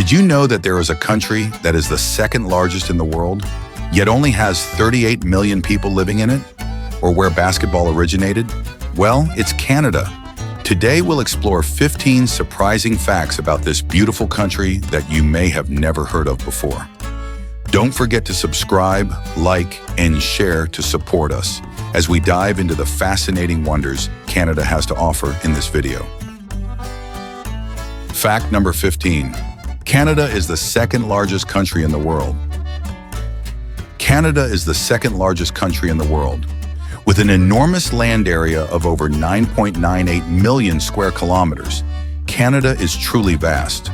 Did you know that there is a country that is the second largest in the world, yet only has 38 million people living in it? Or where basketball originated? Well, it's Canada. Today we'll explore 15 surprising facts about this beautiful country that you may have never heard of before. Don't forget to subscribe, like, and share to support us as we dive into the fascinating wonders Canada has to offer in this video. Fact number 15. Canada is the second largest country in the world. Canada is the second largest country in the world. With an enormous land area of over 9.98 million square kilometers, Canada is truly vast.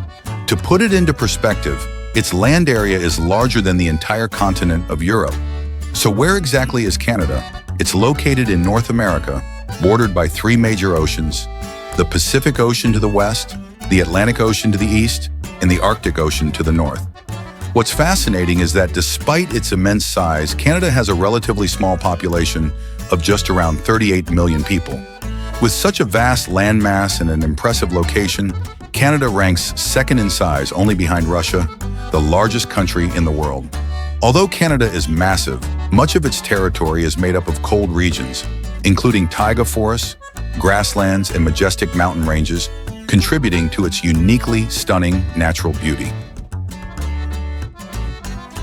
To put it into perspective, its land area is larger than the entire continent of Europe. So where exactly is Canada? It's located in North America, bordered by three major oceans: the Pacific Ocean to the west, the Atlantic Ocean to the east, and the Arctic Ocean to the north. What's fascinating is that despite its immense size, Canada has a relatively small population of just around 38 million people. With such a vast landmass and an impressive location, Canada ranks second in size, only behind Russia, the largest country in the world. Although Canada is massive, much of its territory is made up of cold regions, including taiga forests, grasslands, and majestic mountain ranges, contributing to its uniquely stunning natural beauty.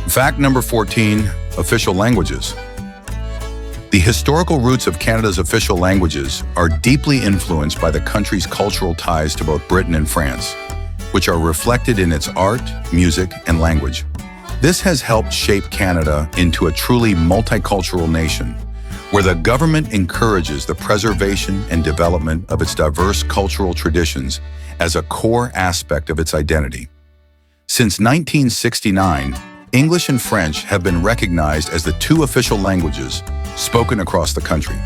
Fact number 14, official languages. The historical roots of Canada's official languages are deeply influenced by the country's cultural ties to both Britain and France, which are reflected in its art, music, and language. This has helped shape Canada into a truly multicultural nation, where the government encourages the preservation and development of its diverse cultural traditions as a core aspect of its identity. Since 1969, English and French have been recognized as the two official languages spoken across the country.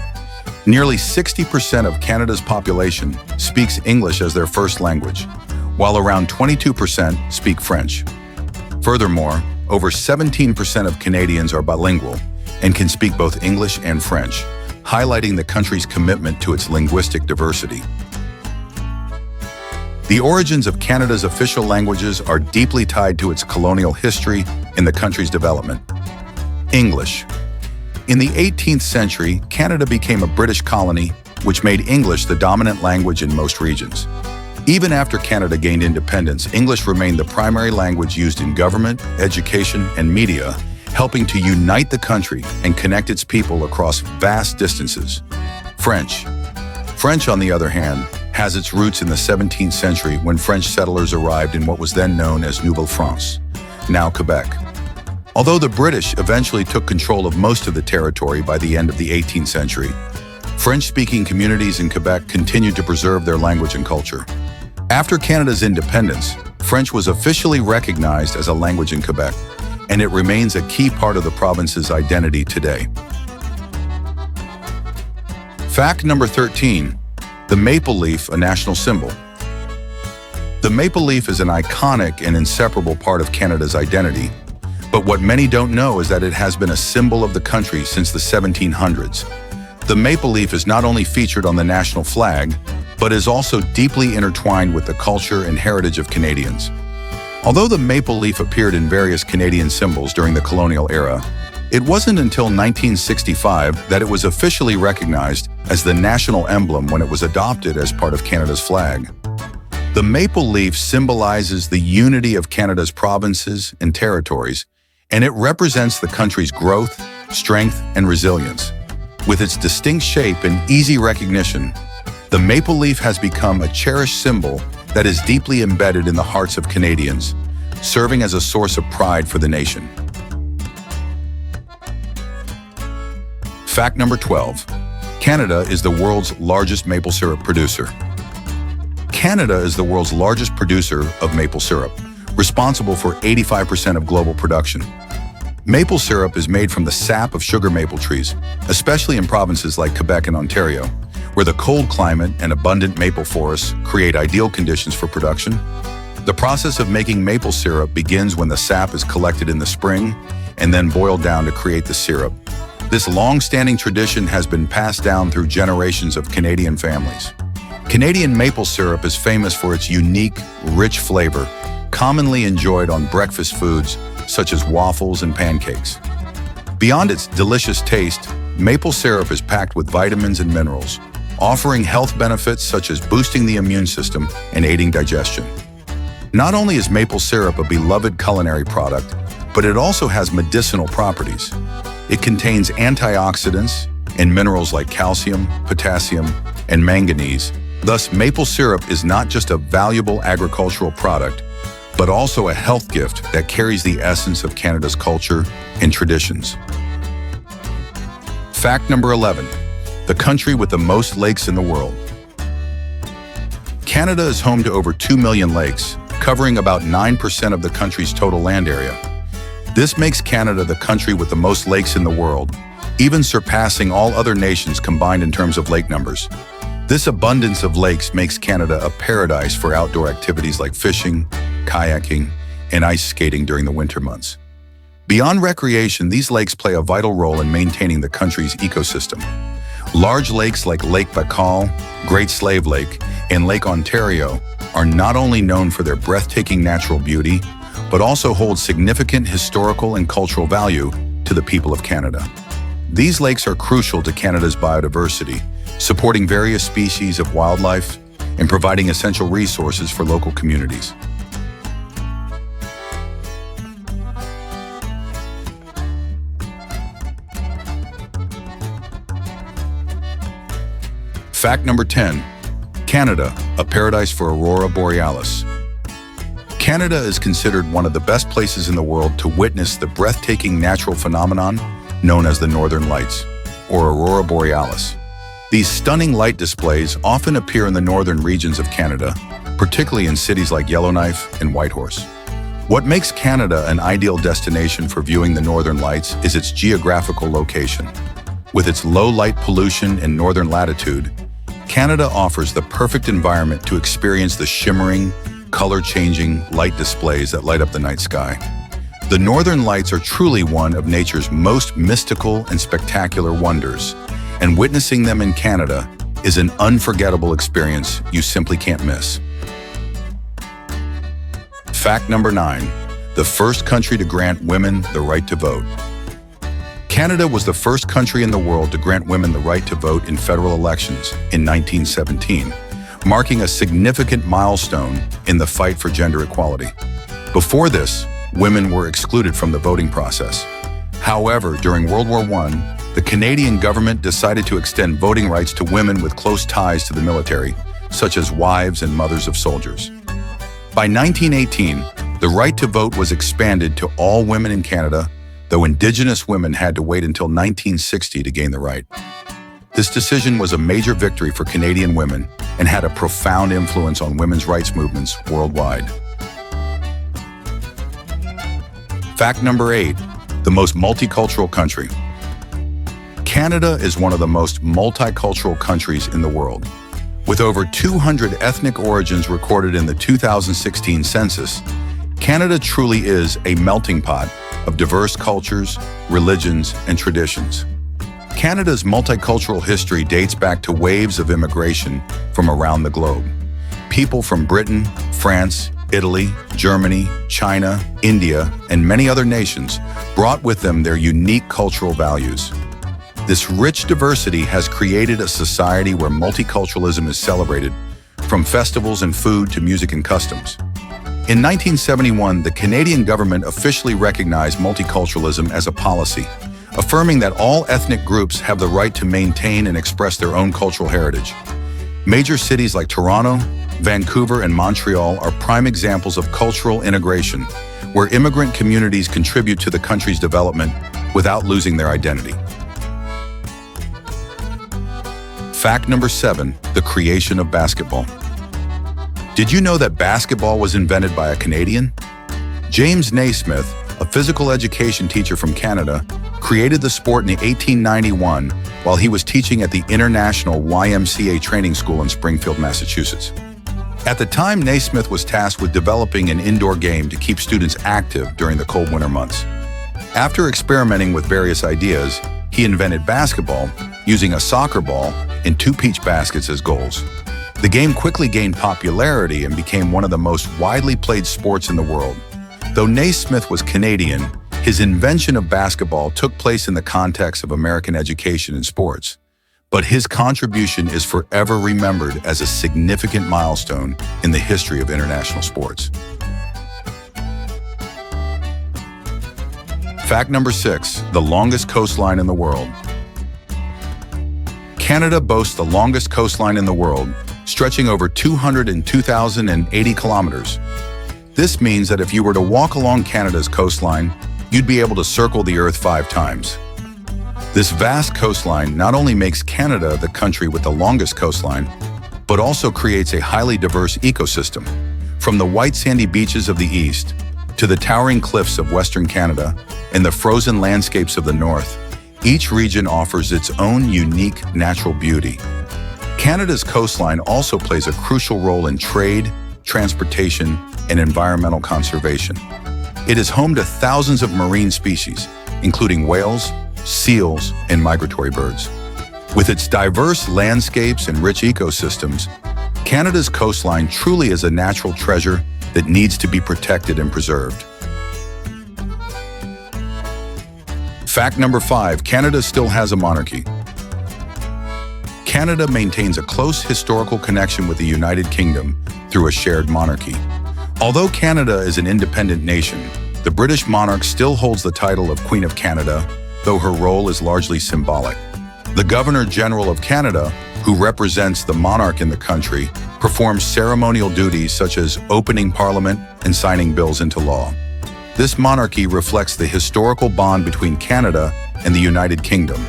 Nearly 60% of Canada's population speaks English as their first language, while around 22% speak French. Furthermore, over 17% of Canadians are bilingual and can speak both English and French, highlighting the country's commitment to its linguistic diversity. The origins of Canada's official languages are deeply tied to its colonial history in the country's development. English. In the 18th century, Canada became a British colony, which made English the dominant language in most regions. Even after Canada gained independence, English remained the primary language used in government, education, and media, helping to unite the country and connect its people across vast distances. French. French, on the other hand, has its roots in the 17th century when French settlers arrived in what was then known as Nouvelle-France, now Quebec. Although the British eventually took control of most of the territory by the end of the 18th century, French-speaking communities in Quebec continued to preserve their language and culture. After Canada's independence, French was officially recognized as a language in Quebec, and it remains a key part of the province's identity today. Fact number 13, the maple leaf, a national symbol. The maple leaf is an iconic and inseparable part of Canada's identity, but what many don't know is that it has been a symbol of the country since the 1700s. The maple leaf is not only featured on the national flag, but is also deeply intertwined with the culture and heritage of Canadians. Although the maple leaf appeared in various Canadian symbols during the colonial era, it wasn't until 1965 that it was officially recognized as the national emblem when it was adopted as part of Canada's flag. The maple leaf symbolizes the unity of Canada's provinces and territories, and it represents the country's growth, strength, and resilience. With its distinct shape and easy recognition, the maple leaf has become a cherished symbol that is deeply embedded in the hearts of Canadians, serving as a source of pride for the nation. Fact number 12. Canada is the world's largest maple syrup producer. Canada is the world's largest producer of maple syrup, responsible for 85% of global production. Maple syrup is made from the sap of sugar maple trees, especially in provinces like Quebec and Ontario, where the cold climate and abundant maple forests create ideal conditions for production. The process of making maple syrup begins when the sap is collected in the spring and then boiled down to create the syrup. This long-standing tradition has been passed down through generations of Canadian families. Canadian maple syrup is famous for its unique, rich flavor, commonly enjoyed on breakfast foods such as waffles and pancakes. Beyond its delicious taste, maple syrup is packed with vitamins and minerals, offering health benefits such as boosting the immune system and aiding digestion. Not only is maple syrup a beloved culinary product, but it also has medicinal properties. It contains antioxidants and minerals like calcium, potassium, and manganese. Thus, maple syrup is not just a valuable agricultural product, but also a health gift that carries the essence of Canada's culture and traditions. Fact number 11, the country with the most lakes in the world. Canada is home to over 2 million lakes, covering about 9% of the country's total land area. This makes Canada the country with the most lakes in the world, even surpassing all other nations combined in terms of lake numbers. This abundance of lakes makes Canada a paradise for outdoor activities like fishing, kayaking, and ice skating during the winter months. Beyond recreation, these lakes play a vital role in maintaining the country's ecosystem. Large lakes like Lake Baikal, Great Slave Lake, and Lake Ontario are not only known for their breathtaking natural beauty, but also hold significant historical and cultural value to the people of Canada. These lakes are crucial to Canada's biodiversity, supporting various species of wildlife and providing essential resources for local communities. Fact number 10, Canada, a paradise for aurora borealis. Canada is considered one of the best places in the world to witness the breathtaking natural phenomenon known as the Northern Lights, or aurora borealis. These stunning light displays often appear in the northern regions of Canada, particularly in cities like Yellowknife and Whitehorse. What makes Canada an ideal destination for viewing the Northern Lights is its geographical location. With its low light pollution and northern latitude, Canada offers the perfect environment to experience the shimmering, color-changing light displays that light up the night sky. The Northern Lights are truly one of nature's most mystical and spectacular wonders, and witnessing them in Canada is an unforgettable experience you simply can't miss. Fact number 9, the first country to grant women the right to vote. Canada was the first country in the world to grant women the right to vote in federal elections in 1917, marking a significant milestone in the fight for gender equality. Before this, women were excluded from the voting process. However, during World War I, the Canadian government decided to extend voting rights to women with close ties to the military, such as wives and mothers of soldiers. By 1918, the right to vote was expanded to all women in Canada, though Indigenous women had to wait until 1960 to gain the right. This decision was a major victory for Canadian women and had a profound influence on women's rights movements worldwide. Fact number 8, the most multicultural country. Canada is one of the most multicultural countries in the world. With over 200 ethnic origins recorded in the 2016 census, Canada truly is a melting pot of diverse cultures, religions, and traditions. Canada's multicultural history dates back to waves of immigration from around the globe. People from Britain, France, Italy, Germany, China, India, and many other nations brought with them their unique cultural values. This rich diversity has created a society where multiculturalism is celebrated, from festivals and food to music and customs. In 1971, the Canadian government officially recognized multiculturalism as a policy, affirming that all ethnic groups have the right to maintain and express their own cultural heritage. Major cities like Toronto, Vancouver, and Montreal are prime examples of cultural integration, where immigrant communities contribute to the country's development without losing their identity. Fact number 7, the creation of basketball. Did you know that basketball was invented by a Canadian? James Naismith, a physical education teacher from Canada, created the sport in 1891 while he was teaching at the International YMCA Training School in Springfield, Massachusetts. At the time, Naismith was tasked with developing an indoor game to keep students active during the cold winter months. After experimenting with various ideas, he invented basketball using a soccer ball and 2 peach baskets as goals. The game quickly gained popularity and became one of the most widely played sports in the world. Though Naismith was Canadian, his invention of basketball took place in the context of American education and sports. But his contribution is forever remembered as a significant milestone in the history of international sports. Fact number 6, the longest coastline in the world. Canada boasts the longest coastline in the world, stretching over 202,080 kilometers. This means that if you were to walk along Canada's coastline, you'd be able to circle the Earth 5 times. This vast coastline not only makes Canada the country with the longest coastline, but also creates a highly diverse ecosystem. From the white sandy beaches of the east, to the towering cliffs of Western Canada, and the frozen landscapes of the north, each region offers its own unique natural beauty. Canada's coastline also plays a crucial role in trade, transportation, and environmental conservation. It is home to thousands of marine species, including whales, seals, and migratory birds. With its diverse landscapes and rich ecosystems, Canada's coastline truly is a natural treasure that needs to be protected and preserved. Fact number 5, Canada still has a monarchy. Canada maintains a close historical connection with the United Kingdom through a shared monarchy. Although Canada is an independent nation, the British monarch still holds the title of Queen of Canada, though her role is largely symbolic. The Governor-General of Canada, who represents the monarch in the country, performs ceremonial duties such as opening Parliament and signing bills into law. This monarchy reflects the historical bond between Canada and the United Kingdom,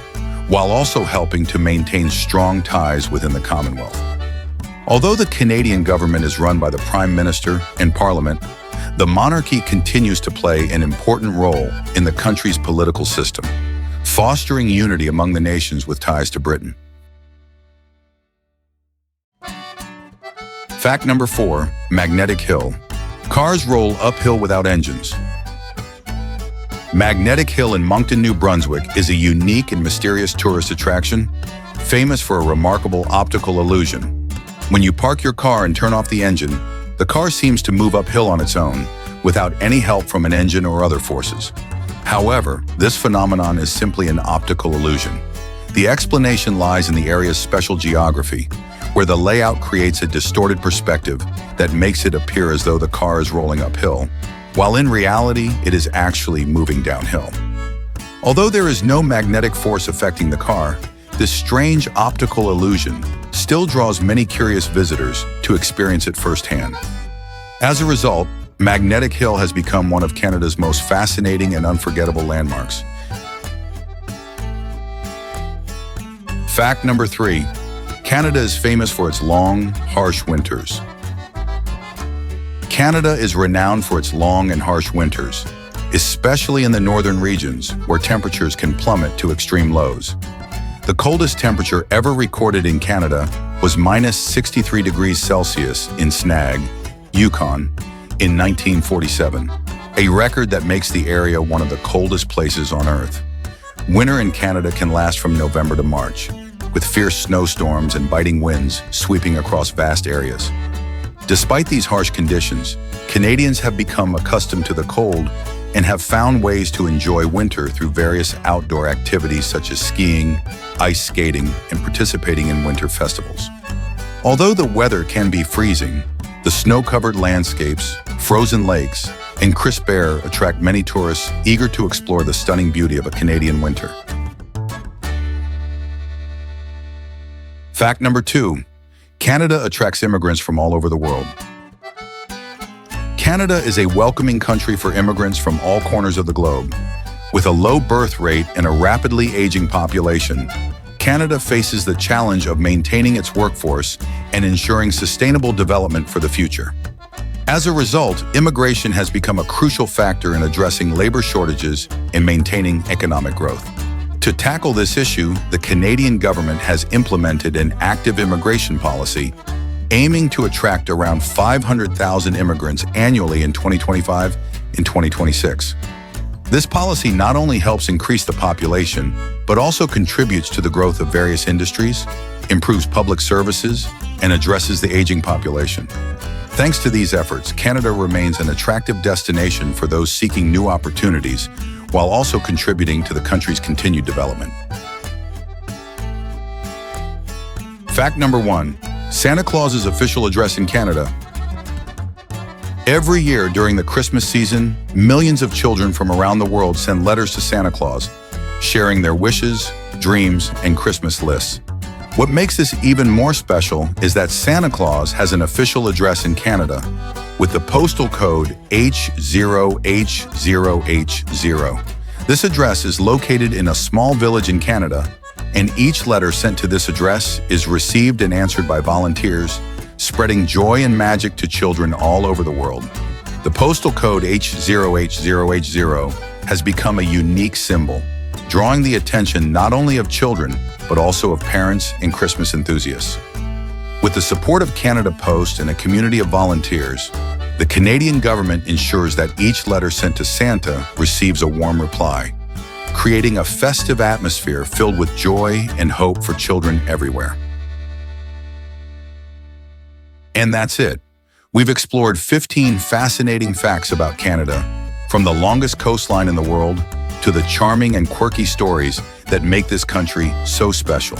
while also helping to maintain strong ties within the Commonwealth. Although the Canadian government is run by the Prime Minister and Parliament, the monarchy continues to play an important role in the country's political system, fostering unity among the nations with ties to Britain. Fact number 4, Magnetic Hill. Cars roll uphill without engines. Magnetic Hill in Moncton, New Brunswick is a unique and mysterious tourist attraction, famous for a remarkable optical illusion. When you park your car and turn off the engine, the car seems to move uphill on its own, without any help from an engine or other forces. However, this phenomenon is simply an optical illusion. The explanation lies in the area's special geography, where the layout creates a distorted perspective that makes it appear as though the car is rolling uphill, while in reality, it is actually moving downhill. Although there is no magnetic force affecting the car, this strange optical illusion still draws many curious visitors to experience it firsthand. As a result, Magnetic Hill has become one of Canada's most fascinating and unforgettable landmarks. Fact number 3, Canada is famous for its long, harsh winters. Canada is renowned for its long and harsh winters, especially in the northern regions where temperatures can plummet to extreme lows. The coldest temperature ever recorded in Canada was -63 degrees Celsius in Snag, Yukon, in 1947, a record that makes the area one of the coldest places on Earth. Winter in Canada can last from November to March, with fierce snowstorms and biting winds sweeping across vast areas. Despite these harsh conditions, Canadians have become accustomed to the cold and have found ways to enjoy winter through various outdoor activities such as skiing, ice skating, and participating in winter festivals. Although the weather can be freezing, the snow-covered landscapes, frozen lakes, and crisp air attract many tourists eager to explore the stunning beauty of a Canadian winter. Fact number 2, Canada attracts immigrants from all over the world. Canada is a welcoming country for immigrants from all corners of the globe. With a low birth rate and a rapidly aging population, Canada faces the challenge of maintaining its workforce and ensuring sustainable development for the future. As a result, immigration has become a crucial factor in addressing labor shortages and maintaining economic growth. To tackle this issue, the Canadian government has implemented an active immigration policy aiming to attract around 500,000 immigrants annually in 2025 and 2026. This policy not only helps increase the population, but also contributes to the growth of various industries, improves public services, and addresses the aging population. Thanks to these efforts, Canada remains an attractive destination for those seeking new opportunities, while also contributing to the country's continued development. Fact number 1. Santa Claus's official address in Canada. Every year during the Christmas season, millions of children from around the world send letters to Santa Claus, sharing their wishes, dreams, and Christmas lists. What makes this even more special is that Santa Claus has an official address in Canada, with the postal code H0H0H0. This address is located in a small village in Canada, and each letter sent to this address is received and answered by volunteers, spreading joy and magic to children all over the world. The postal code H0H0H0 has become a unique symbol, drawing the attention not only of children, but also of parents and Christmas enthusiasts. With the support of Canada Post and a community of volunteers, the Canadian government ensures that each letter sent to Santa receives a warm reply, creating a festive atmosphere filled with joy and hope for children everywhere. And that's it. We've explored 15 fascinating facts about Canada, from the longest coastline in the world to the charming and quirky stories that make this country so special.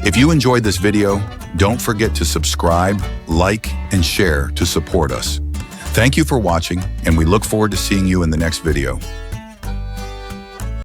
If you enjoyed this video, don't forget to subscribe, like, and share to support us. Thank you for watching, and we look forward to seeing you in the next video.